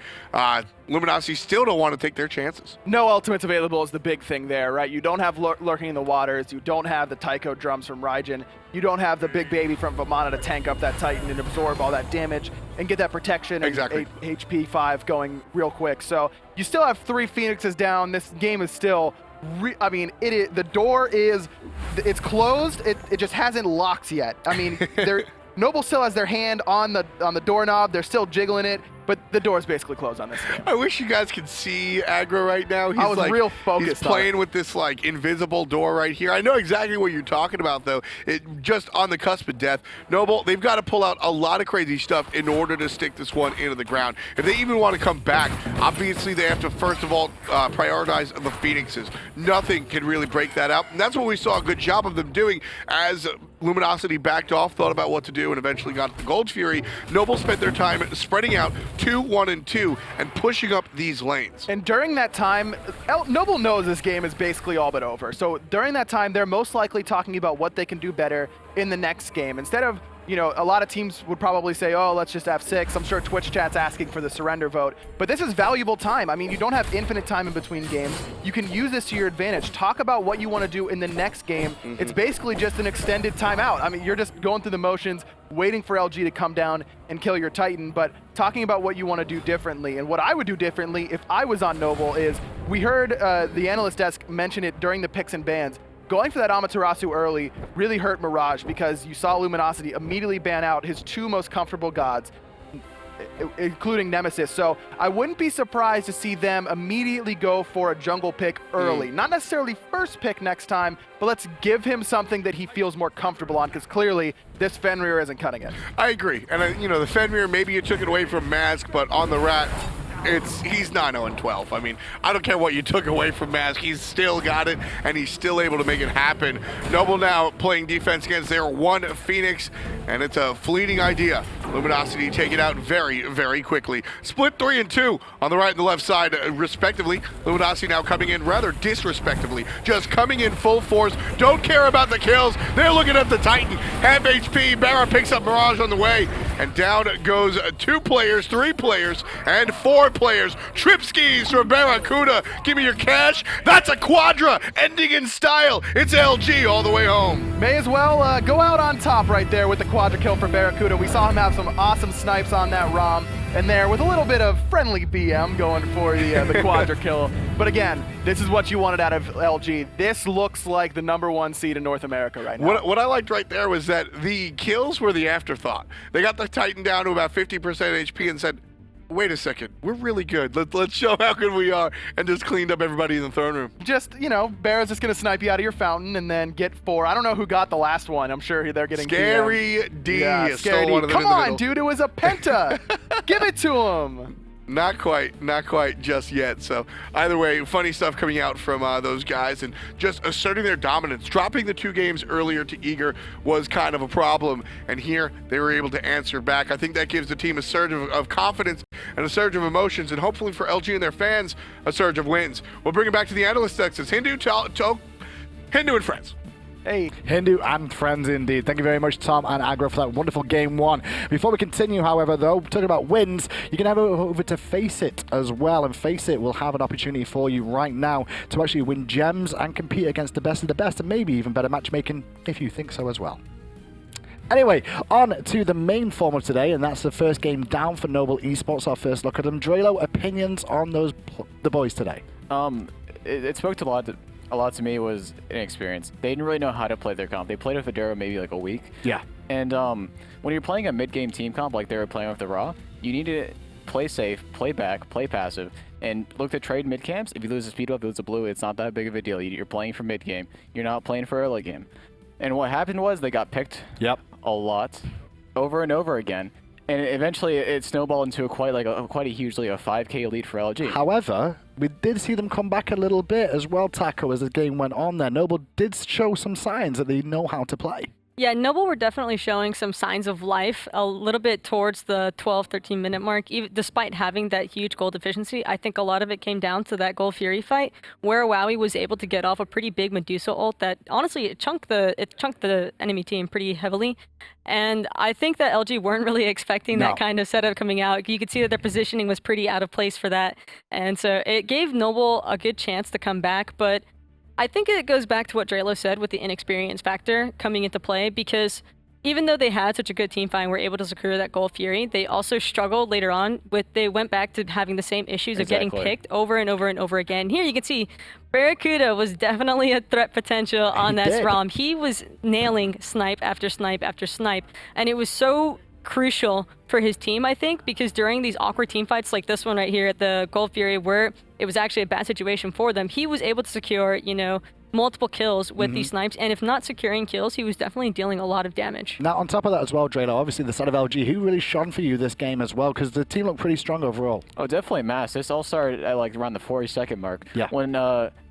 Luminosity still don't want to take their chances. No ultimates available is the big thing there, right? You don't have lurking in the waters. You don't have the Taiko drums from Raijin. You don't have the big baby from Vamana to tank up that Titan and absorb all that damage and get that protection and exactly. 8 HP 5 going real quick. So you still have 3 Phoenixes down. This game is still, I mean, the door is, it's closed. It just hasn't locked yet. I mean, Noble still has their hand on the doorknob. They're still jiggling it, but the door's basically closed on this game. I wish you guys could see aggro right now. I was real focused. He's playing with this like invisible door right here. I know exactly what you're talking about, though. It just on the cusp of death. Noble, they've got to pull out a lot of crazy stuff in order to stick this one into the ground. If they even want to come back, obviously they have to first of all prioritize the Phoenixes. Nothing can really break that out, and that's what we saw a good job of them doing as Luminosity backed off, thought about what to do, and eventually got the Gold Fury. Noble spent their time spreading out 2, 1, and 2 and pushing up these lanes. And during that time, Noble knows this game is basically all but over. So during that time, they're most likely talking about what they can do better in the next game. Instead of, you know, a lot of teams would probably say, oh, let's just F6. I'm sure Twitch chat's asking for the surrender vote. But this is valuable time. I mean, you don't have infinite time in between games. You can use this to your advantage. Talk about what you want to do in the next game. It's basically just an extended timeout. I mean, you're just going through the motions, waiting for LG to come down and kill your Titan, but talking about what you want to do differently. And what I would do differently if I was on Noble is, we heard the analyst desk mention it during the picks and bans. Going for that Amaterasu early really hurt Mirage because you saw Luminosity immediately ban out his 2 most comfortable gods, including Nemesis. So I wouldn't be surprised to see them immediately go for a jungle pick early. Not necessarily first pick next time, but let's give him something that he feels more comfortable on, because clearly this Fenrir isn't cutting it. I agree. And, you know, the Fenrir, maybe you took it away from Mask, but on the Rat, he's 9-0-12. I mean, I don't care what you took away from Mask. He's still got it, and he's still able to make it happen. Noble now playing defense against their one Phoenix, and it's a fleeting idea. Luminosity take it out very, very quickly. Split 3 and 2 on the right and the left side, respectively. Luminosity now coming in rather disrespectively, just coming in full force. Don't care about the kills. They're looking at the Titan. Half HP. BaRRa picks up Mirage on the way, and down goes 2 players, 3 players, and 4 players. Trip skis from BaRRaCCuDDa. Give me your cash. That's a quadra, ending in style. It's LG all the way home. May as well go out on top right there with the quadra kill for BaRRaCCuDDa. We saw him have some awesome snipes on that ROM, and there with a little bit of friendly BM going for the quadra kill. But again, this is what you wanted out of LG. This looks like the #1 seed in North America right now. What I liked right there was that the kills were the afterthought. They got the Titan down to about 50% HP and said, wait a second, we're really good. Let's show how good we are, and just cleaned up everybody in the throne room. Just, you know, BaRRa's just going to snipe you out of your fountain and then get 4. I don't know who got the last one. I'm sure they're getting Scary D. Yeah, Scary D. Come on, dude, it was a penta. Give it to him. Not quite just yet. So either way, funny stuff coming out from those guys, and just asserting their dominance. Dropping the 2 games earlier to Eager was kind of a problem, and here they were able to answer back. I think that gives the team a surge of confidence and a surge of emotions, and hopefully for LG and their fans, a surge of wins. We'll bring it back to the analyst sections. Hindu and friends. Hey. Hindu and friends indeed. Thank you very much, Tom and Aggro, for that wonderful game 1. Before we continue, however, though, talking about wins, you can head over to Faceit as well, and Faceit will have an opportunity for you right now to actually win gems and compete against the best of the best, and maybe even better matchmaking if you think so as well. Anyway, on to the main form of today, and that's the first game down for Noble eSports. Our first look at them. Drelo, opinions on the boys today? It spoke to a lot to me was inexperience. They didn't really know how to play their comp. They played with Adero maybe like a week. Yeah. And when you're playing a mid-game team comp like they were playing with the Raw, you need to play safe, play back, play passive, and look to trade mid-camps. If you lose a speed up, lose a blue, it's not that big of a deal. You're playing for mid-game. You're not playing for early game. And what happened was they got picked a lot, over and over again. And eventually it snowballed into quite a huge lead, a 5K lead for LG. However, we did see them come back a little bit as well, Taco, as the game went on there. Noble did show some signs that they know how to play. Yeah, Noble were definitely showing some signs of life a little bit towards the 12, 13 minute mark. Even despite having that huge goal deficiency, I think a lot of it came down to that Gold Fury fight where Wowy was able to get off a pretty big Medusa ult that honestly it chunked the enemy team pretty heavily. And I think that LG weren't really expecting that kind of setup coming out. You could see that their positioning was pretty out of place for that. And so it gave Noble a good chance to come back, but I think it goes back to what Drelo said with the inexperience factor coming into play, because even though they had such a good team fight and were able to secure that Gold Fury, they also struggled later on they went back to having the same issues of getting picked over and over and over again. Here you can see BaRRaCCuDDa was definitely a threat potential on that ROM. He was nailing snipe after snipe after snipe, and it was so crucial for his team, I think, because during these awkward team fights like this one right here at the Gold Fury, where it was actually a bad situation for them, he was able to secure, you know, multiple kills with these snipes, and if not securing kills, he was definitely dealing a lot of damage. Now, on top of that as well, Drelo, obviously the side of LG, who really shone for you this game as well, because the team looked pretty strong overall. Oh, definitely Mass. This all started at like around the 40-second mark. Yeah. When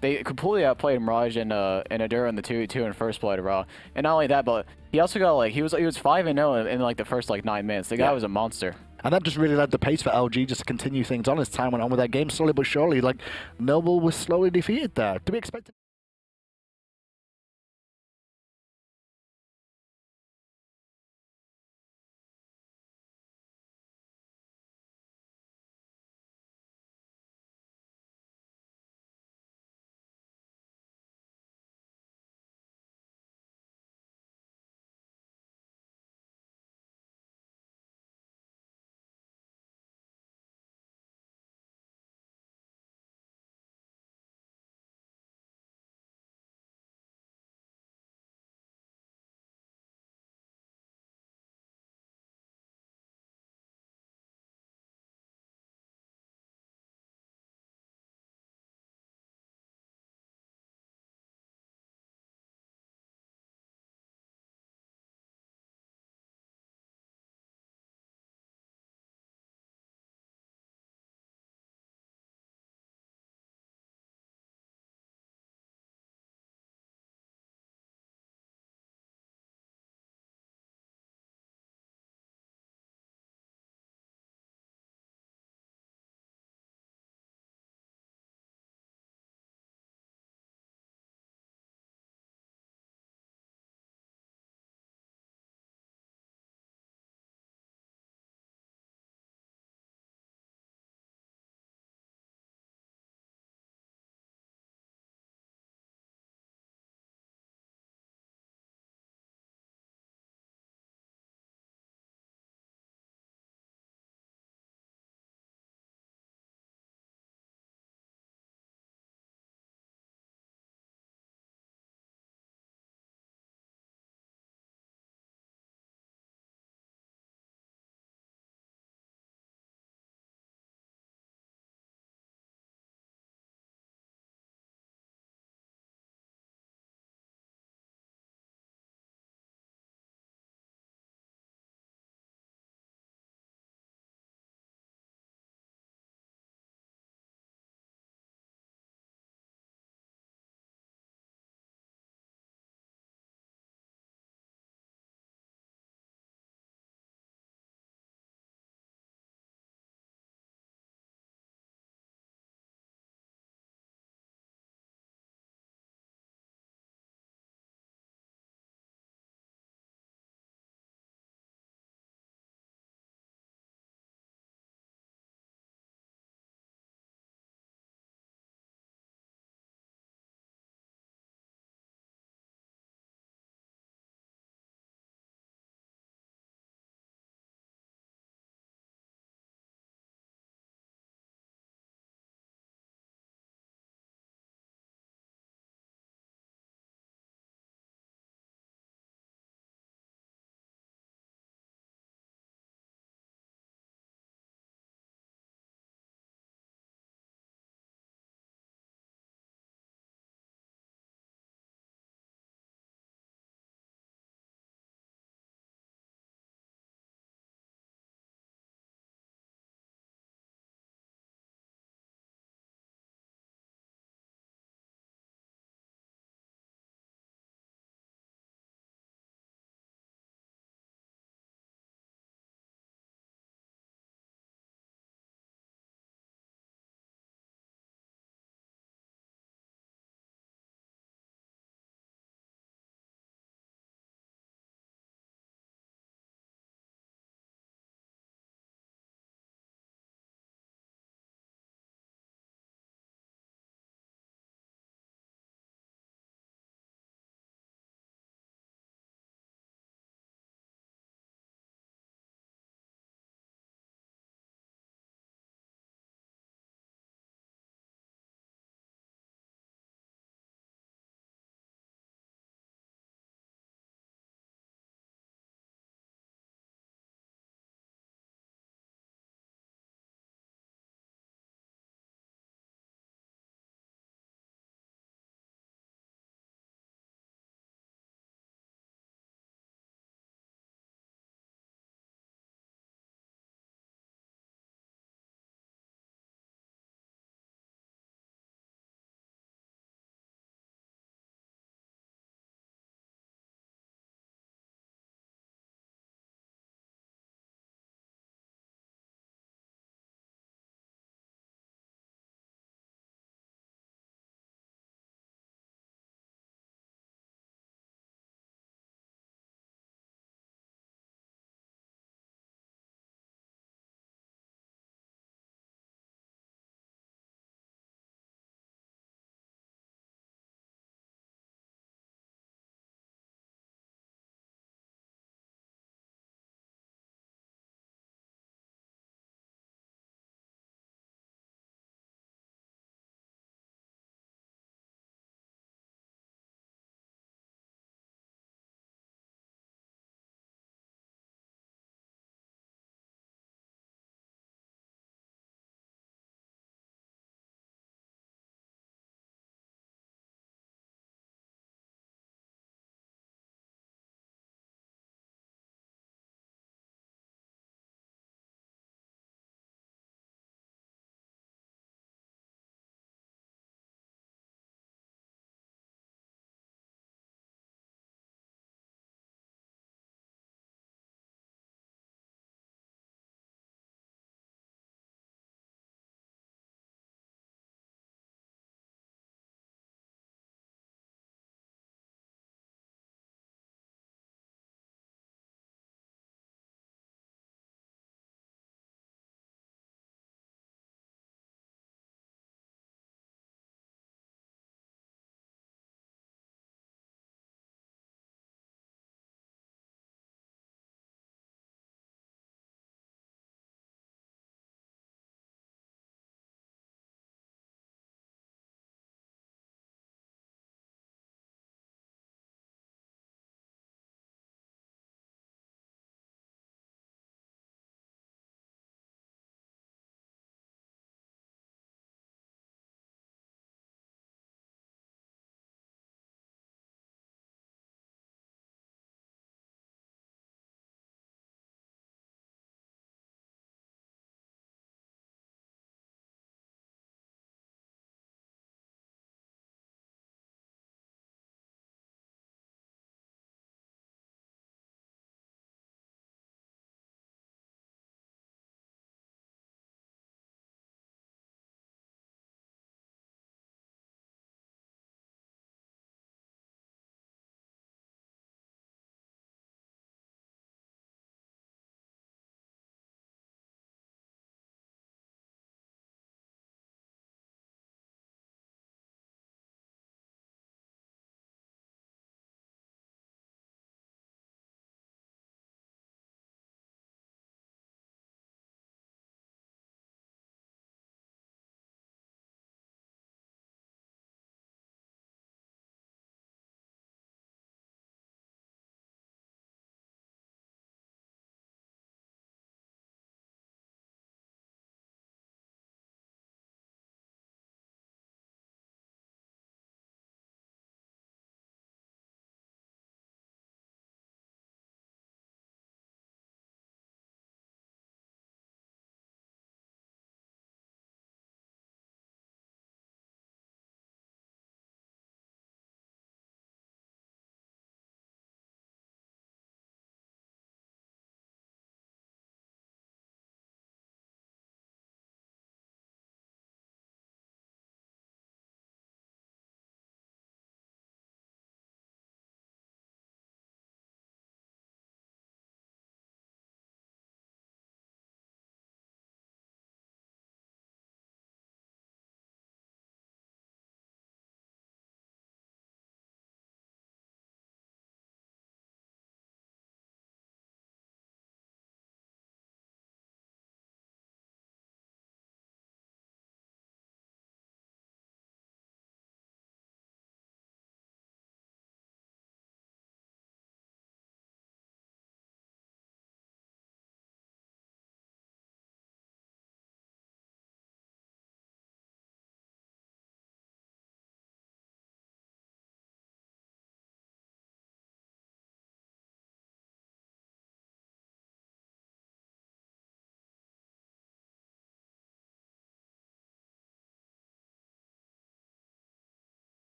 they completely outplayed Mirage and Adero in the 2-2 in first play to Raw. And not only that, but he also got like, he was 5-0 in like the first like 9 minutes. The guy was a monster. And that just really led the pace for LG just to continue things on as time went on with that game. Slowly but surely, like, Noble was slowly defeated there. Do we expect